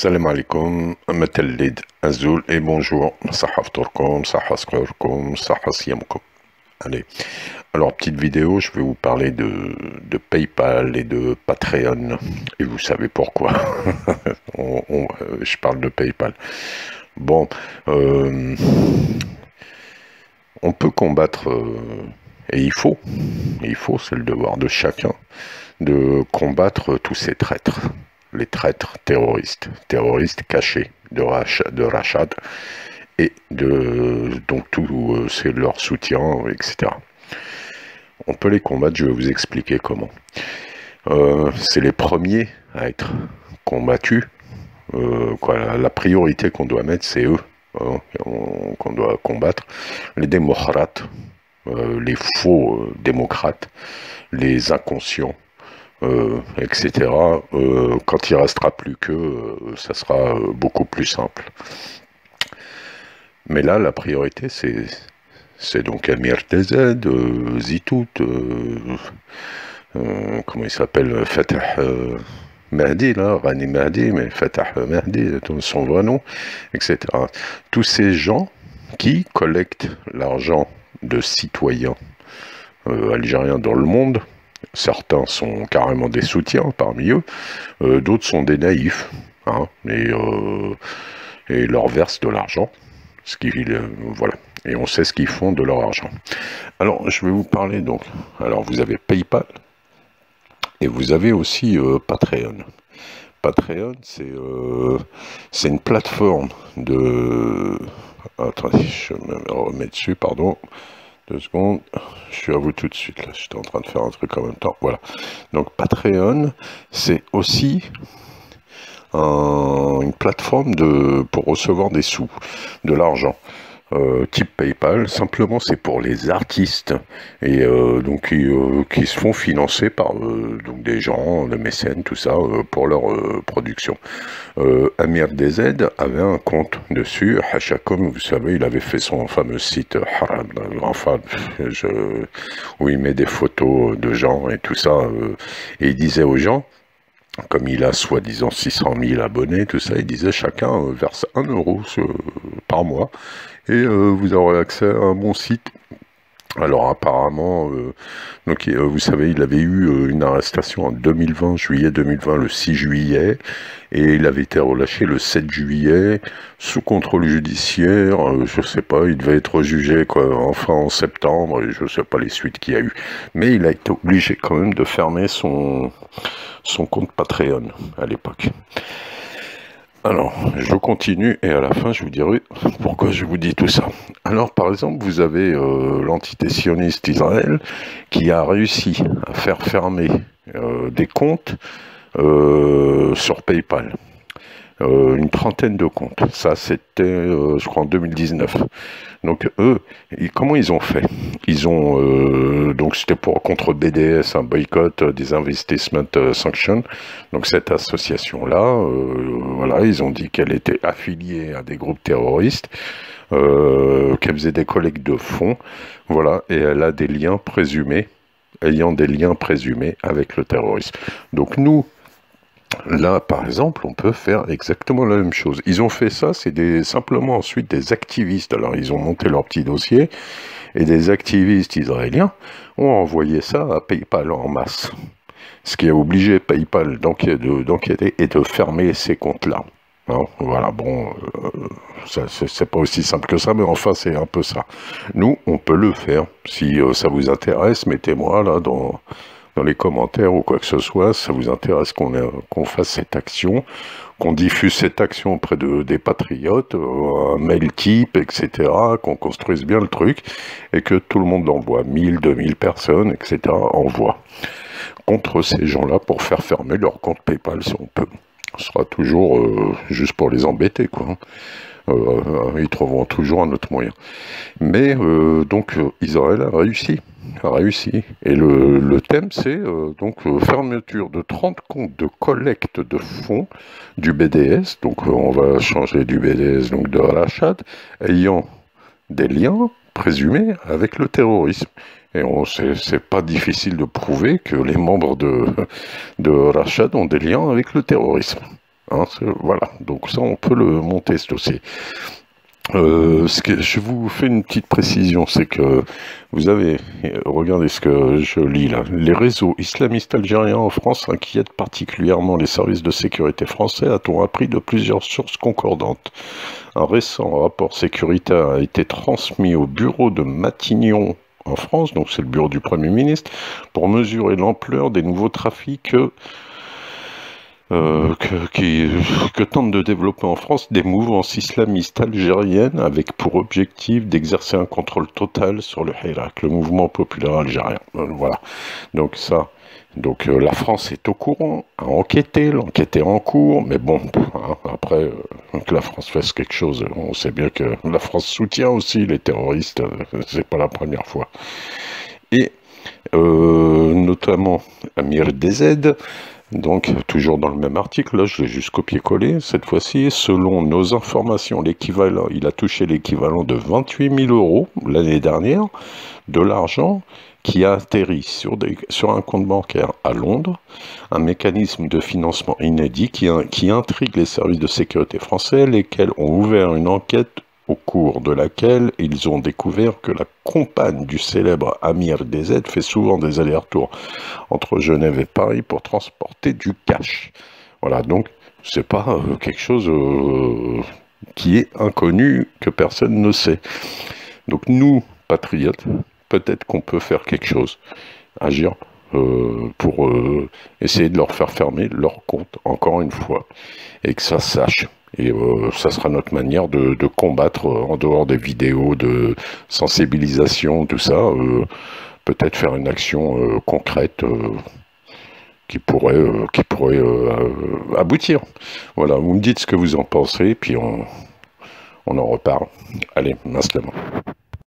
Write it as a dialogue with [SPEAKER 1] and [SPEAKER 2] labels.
[SPEAKER 1] Salam alaikum, Matalid Azul et bonjour, Sahaf Turkom, Sahas Kurkum, Sahas Yamkum. Allez, alors petite vidéo, je vais vous parler de PayPal et de Patreon, et vous savez pourquoi. Je parle de PayPal. Bon, on peut combattre, et il faut, c'est le devoir de chacun, de combattre tous ces traîtres. Les traîtres terroristes cachés de Rachad et donc tout c'est leur soutien, etc. On peut les combattre, je vais vous expliquer comment. C'est les premiers à être combattus. La priorité qu'on doit mettre, c'est eux qu'on doit combattre. Les démocrates, les faux démocrates, les inconscients. Etc. Quand il restera plus que, ça sera beaucoup plus simple. Mais là, la priorité, c'est donc Amir TZ, Zitout, comment il s'appelle, Fatah Mahdi, là, Rani Mahdi, mais Fatah Mahdi, son vrai nom, etc. Tous ces gens qui collectent l'argent de citoyens algériens dans le monde. Certains sont carrément des soutiens parmi eux, d'autres sont des naïfs, hein, et leur versent de l'argent, voilà, et on sait ce qu'ils font de leur argent. Alors, je vais vous parler donc, alors vous avez PayPal, et vous avez aussi Patreon. Patreon, c'est une plateforme de... Attendez, je me remets dessus, pardon. 2 secondes, je suis à vous tout de suite, là, j'étais en train de faire un truc en même temps, voilà. Donc Patreon, c'est aussi une plateforme pour recevoir des sous, de l'argent, type PayPal. Simplement c'est pour les artistes, et donc qui se font financer par donc des gens, des mécènes, tout ça, pour leur production. Amir DZ avait un compte dessus, Hachakom, vous savez, il avait fait son fameux site Haram, enfin, où il met des photos de gens et tout ça, et il disait aux gens, comme il a soi-disant 600 000 abonnés, tout ça, il disait chacun verse 1 euro par mois, et vous aurez accès à mon site. Alors apparemment, vous savez, il avait eu une arrestation en 2020, juillet 2020, le 6 juillet, et il avait été relâché le 7 juillet, sous contrôle judiciaire, je sais pas, il devait être jugé enfin en septembre, et je sais pas les suites qu'il y a eu. Mais il a été obligé quand même de fermer son compte Patreon à l'époque. Alors, je continue et à la fin, je vous dirai pourquoi je vous dis tout ça. Alors, par exemple, vous avez l'entité sioniste Israël qui a réussi à faire fermer des comptes sur PayPal. Une trentaine de comptes. Ça, c'était, je crois, en 2019. Donc, eux, comment ils ont fait? Ils ont, donc c'était contre BDS, un boycott des Investment Sanctions. Donc, cette association-là, voilà, ils ont dit qu'elle était affiliée à des groupes terroristes, qu'elle faisait des collectes de fonds, voilà, et elle a des liens présumés, ayant des liens présumés avec le terrorisme. Donc, nous, là, par exemple, on peut faire exactement la même chose. Ils ont fait ça, c'est simplement ensuite des activistes. Alors, ils ont monté leur petit dossier, et des activistes israéliens ont envoyé ça à PayPal en masse. Ce qui a obligé PayPal d'enquêter et de fermer ces comptes-là. Hein, voilà, bon, c'est pas aussi simple que ça, mais enfin, c'est un peu ça. Nous, on peut le faire. Si ça vous intéresse, mettez-moi là dans les commentaires ou quoi que ce soit, ça vous intéresse qu'on fasse cette action, qu'on diffuse cette action auprès des patriotes, un mail type, etc., qu'on construise bien le truc, et que tout le monde l'envoie, 1000, 2000 personnes, etc., envoie contre ces gens-là pour faire fermer leur compte PayPal si on peut. Ce sera toujours juste pour les embêter, quoi. Ils trouveront toujours un autre moyen. Mais donc Israël a réussi. Et le thème, c'est donc fermeture de 30 comptes de collecte de fonds du BDS. Donc on va changer du BDS, donc de Rachad, ayant des liens présumés avec le terrorisme. Et c'est pas difficile de prouver que les membres de Rachad ont des liens avec le terrorisme. Hein, voilà, donc ça on peut le monter ce dossier. Je vous fais une petite précision, c'est que vous avez, regardez ce que je lis là, les réseaux islamistes algériens en France inquiètent particulièrement les services de sécurité français, a-t-on appris de plusieurs sources concordantes. Un récent rapport sécuritaire a été transmis au bureau de Matignon en France, donc c'est le bureau du Premier ministre, pour mesurer l'ampleur des nouveaux trafics que tentent de développer en France des mouvances islamistes algériennes avec pour objectif d'exercer un contrôle total sur le Hirak, le mouvement populaire algérien. Voilà. Donc ça, la France est au courant, a enquêté, l'enquête est en cours, mais bon, hein, après que la France fasse quelque chose, on sait bien que la France soutient aussi les terroristes, c'est pas la première fois. Et notamment Amir DZ, donc, toujours dans le même article, là, je l'ai juste copié-collé, cette fois-ci, selon nos informations, l'équivalent, il a touché l'équivalent de 28 000 euros l'année dernière, de l'argent qui a atterri sur un compte bancaire à Londres, un mécanisme de financement inédit qui intrigue les services de sécurité français, lesquels ont ouvert une enquête au cours de laquelle ils ont découvert que la compagne du célèbre Amir DZ fait souvent des allers-retours entre Genève et Paris pour transporter du cash. Voilà, donc c'est pas quelque chose qui est inconnu, que personne ne sait. Donc nous, patriotes, peut-être qu'on peut faire quelque chose, agir pour essayer de leur faire fermer leur compte, encore une fois, et que ça sache. Et ça sera notre manière de combattre, en dehors des vidéos de sensibilisation, tout ça, peut-être faire une action concrète qui pourrait aboutir. Voilà, vous me dites ce que vous en pensez, puis on en reparle. Allez, maslama.